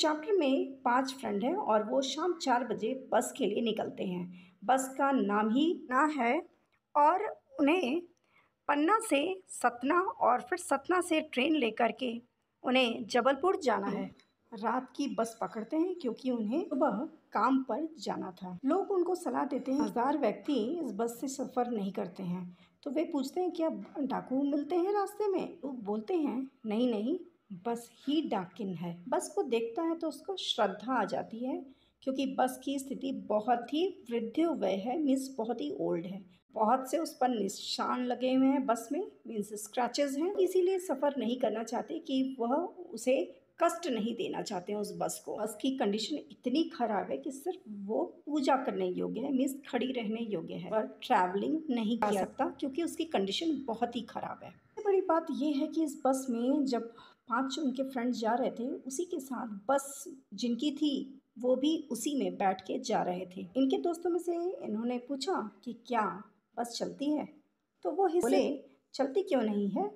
Chapter में 5 friend हैं और वो शाम 4 बजे बस के लिए निकलते हैं। बस का नाम ही ना है और उन्हें पन्ना से सतना और फिर सतना से ट्रेन लेकर के उन्हें जबलपुर जाना है। रात की बस पकड़ते हैं क्योंकि उन्हें सुबह काम पर जाना था। लोग उनको सलाह देते हैं 1000 व्यक्ति इस बस से सफ़र नहीं करते हैं। तो वे पूछते हैं क्या डाकू मिलते हैं रास्ते में? लोग बोलते हैं नहीं नहीं, बस ही डाकिन है। बस को देखता है तो उसको श्रद्धा आ जाती है क्योंकि बस की स्थिति बहुत ही वृद्धावस्था है, मीन्स बहुत ही ओल्ड है। बहुत से उस पर निशान लगे हुए हैं बस में, मीन्स स्क्रैचेस हैं। इसीलिए सफ़र नहीं करना चाहते कि वह उसे कष्ट नहीं देना चाहते हैं उस बस को। बस की कंडीशन इतनी ख़राब है कि सिर्फ वो पूजा करने योग्य है, मीन्स खड़ी रहने योग्य है, पर ट्रैवलिंग नहीं किया सकता क्योंकि उसकी कंडीशन बहुत ही ख़राब है। सबसे बड़ी बात यह है कि इस बस में जब 5 उनके फ्रेंड्स जा रहे थे, उसी के साथ बस जिनकी थी वो भी उसी में बैठ के जा रहे थे। इनके दोस्तों में से इन्होंने पूछा कि क्या बस चलती है? तो वो बोले चलती क्यों नहीं है,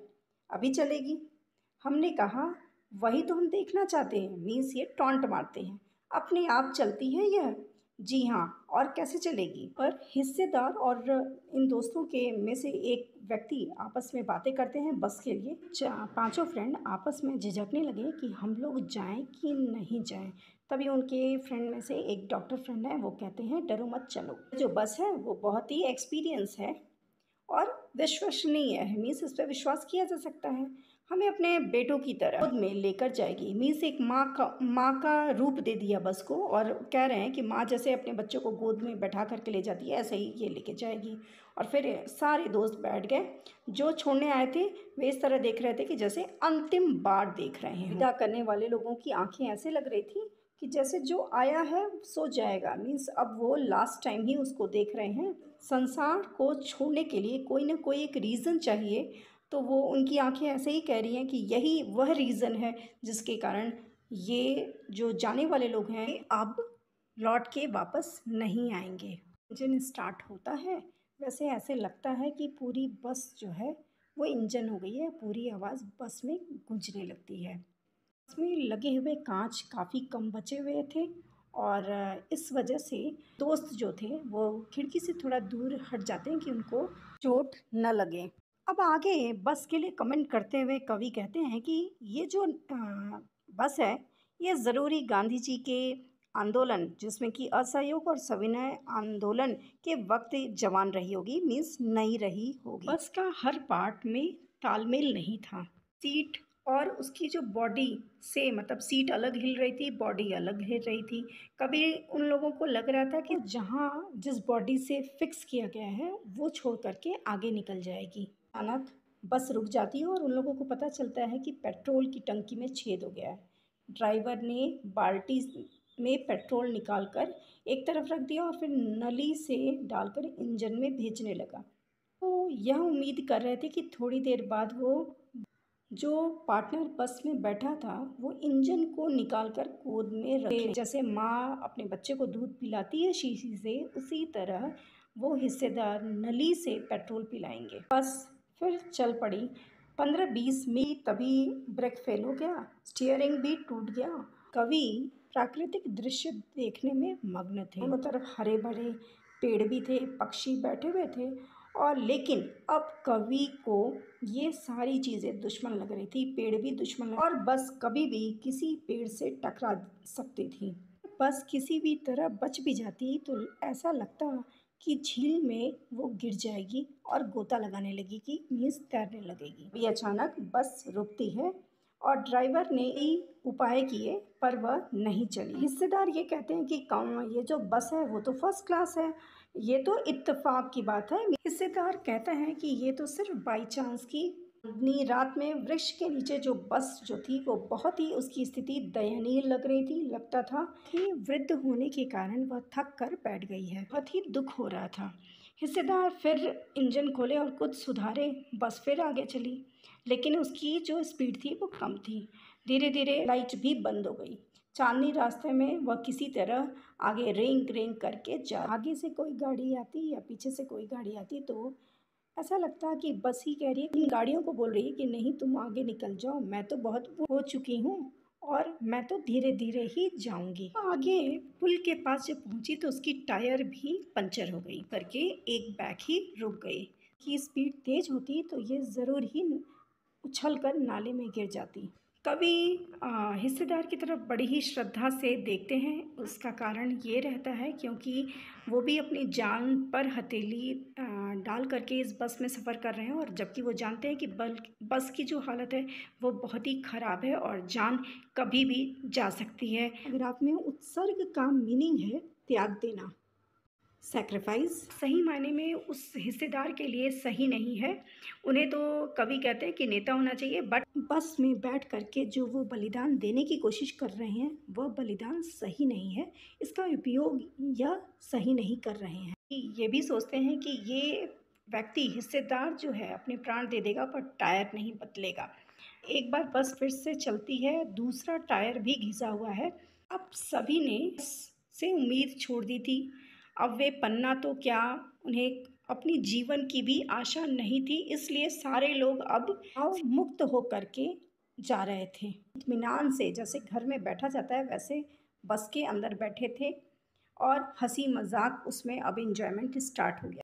अभी चलेगी। हमने कहा वही तो हम देखना चाहते हैं, मीन्स ये टॉन्ट मारते हैं। अपने आप चलती है यह? जी हाँ, और कैसे चलेगी? पर हिस्सेदार और इन दोस्तों के में से एक व्यक्ति आपस में बातें करते हैं बस के लिए। 5 फ्रेंड आपस में झिझकने लगे कि हम लोग जाएं कि नहीं जाएं। तभी उनके फ्रेंड में से एक डॉक्टर फ्रेंड है, वो कहते हैं डरो मत चलो। जो बस है वो बहुत ही एक्सपीरियंस है और विश्वसनीय है, मीन्स इस पर विश्वास किया जा सकता है। हमें अपने बेटों की तरह गोद में लेकर जाएगी, मीन्स एक माँ का रूप दे दिया बस को और कह रहे हैं कि माँ जैसे अपने बच्चों को गोद में बैठा करके ले जाती है ऐसे ही ये लेके जाएगी। और फिर सारे दोस्त बैठ गए। जो छोड़ने आए थे वे इस तरह देख रहे थे कि जैसे अंतिम बार देख रहे हैं। विदा करने वाले लोगों की आंखें ऐसे लग रही थी कि जैसे जो आया है सो जाएगा, मीन्स अब वो लास्ट टाइम ही उसको देख रहे हैं। संसार को छोड़ने के लिए कोई ना कोई एक रीज़न चाहिए, तो वो उनकी आंखें ऐसे ही कह रही हैं कि यही वह रीज़न है जिसके कारण ये जो जाने वाले लोग हैं अब लौट के वापस नहीं आएंगे। इंजन स्टार्ट होता है, वैसे ऐसे लगता है कि पूरी बस जो है वो इंजन हो गई है, पूरी आवाज़ बस में गूंजने लगती है। इसमें लगे हुए कांच काफ़ी कम बचे हुए थे और इस वजह से दोस्त जो थे वो खिड़की से थोड़ा दूर हट जाते हैं कि उनको चोट न लगे। अब आगे बस के लिए कमेंट करते हुए कवि कहते हैं कि ये जो बस है ये ज़रूरी गांधी जी के आंदोलन जिसमें कि असहयोग और सविनय आंदोलन के वक्त जवान रही होगी, मीन्स नहीं रही होगी। बस का हर पार्ट में तालमेल नहीं था। सीट और उसकी जो बॉडी से, मतलब सीट अलग हिल रही थी, बॉडी अलग हिल रही थी। कभी उन लोगों को लग रहा था कि जहाँ जिस बॉडी से फिक्स किया गया है वो छोड़ करके आगे निकल जाएगी। अचानक बस रुक जाती है और उन लोगों को पता चलता है कि पेट्रोल की टंकी में छेद हो गया है। ड्राइवर ने बाल्टी में पेट्रोल निकालकर एक तरफ रख दिया और फिर नली से डालकर इंजन में भेजने लगा। तो यह उम्मीद कर रहे थे कि थोड़ी देर बाद वो जो पार्टनर बस में बैठा था वो इंजन को निकालकर गोद में रखे। जैसे माँ अपने बच्चे को दूध पिलाती है शीशी से, उसी तरह वो हिस्सेदार नली से पेट्रोल पिलाएंगे। बस फिर चल पड़ी। 15-20 मिनट तभी ब्रेक फेल हो गया, स्टीयरिंग भी टूट गया। कवि प्राकृतिक दृश्य देखने में मग्न थे। दोनों तरफ हरे भरे पेड़ भी थे, पक्षी बैठे हुए थे और लेकिन अब कवि को ये सारी चीज़ें दुश्मन लग रही थी। पेड़ भी दुश्मन और बस कभी भी किसी पेड़ से टकरा सकती थी। बस किसी भी तरह बच भी जाती तो ऐसा लगता कि झील में वो गिर जाएगी और गोता लगाने लगेगी, मीन्स तैरने लगेगी। अभी अचानक बस रुकती है और ड्राइवर ने ही उपाय किए पर वह नहीं चली। हिस्सेदार ये कहते हैं कि ये जो बस है वो तो फर्स्ट क्लास है, ये तो इत्तेफाक की बात है। हिस्सेदार कहता है कि ये तो सिर्फ बाई चांस की रात में वृक्ष के नीचे जो बस जो थी वो बहुत ही उसकी स्थिति दयनीय लग रही थी। लगता था कि वृद्ध होने के कारण वह थक कर बैठ गई है। बहुत ही दुख हो रहा था। हिस्सेदार फिर इंजन खोले और कुछ सुधारे, बस फिर आगे चली, लेकिन उसकी जो स्पीड थी वो कम थी। धीरे धीरे लाइट भी बंद हो गई। चांदनी रास्ते में वह किसी तरह आगे रेंग रेंग करके जा। आगे से कोई गाड़ी आती या पीछे से कोई गाड़ी आती तो ऐसा लगता कि बस ही कह रही है, इन गाड़ियों को बोल रही है कि नहीं तुम आगे निकल जाओ, मैं तो बहुत हो चुकी हूँ और मैं तो धीरे धीरे ही जाऊंगी। आगे पुल के पास जब पहुंची तो उसकी टायर भी पंचर हो गई करके एक बैग ही रुक गई। कि स्पीड तेज होती तो ये ज़रूर ही उछलकर नाले में गिर जाती। कभी हिस्सेदार की तरफ बड़ी ही श्रद्धा से देखते हैं। उसका कारण ये रहता है क्योंकि वो भी अपनी जान पर हथेली डाल करके इस बस में सफ़र कर रहे हैं, और जबकि वो जानते हैं कि बस की जो हालत है वो बहुत ही ख़राब है और जान कभी भी जा सकती है। पैराग्राफ में उत्सर्ग का मीनिंग है त्याग देना, सैक्रिफाइस। सही मायने में उस हिस्सेदार के लिए सही नहीं है। उन्हें तो कवि कहते हैं कि नेता होना चाहिए, बट बस में बैठ करके जो वो बलिदान देने की कोशिश कर रहे हैं वह बलिदान सही नहीं है। इसका उपयोग यह सही नहीं कर रहे हैं। ये भी सोचते हैं कि ये व्यक्ति हिस्सेदार जो है अपने प्राण दे देगा पर टायर नहीं बदलेगा। एक बार बस फिर से चलती है, दूसरा टायर भी घिसा हुआ है। अब सभी ने से उम्मीद छोड़ दी थी। अब वे पन्ना तो क्या, उन्हें अपनी जीवन की भी आशा नहीं थी, इसलिए सारे लोग अब मुक्त हो करके जा रहे थे इत्मीनान से। जैसे घर में बैठा जाता है वैसे बस के अंदर बैठे थे और हंसी मजाक उसमें अब इंजॉयमेंट स्टार्ट हो गया।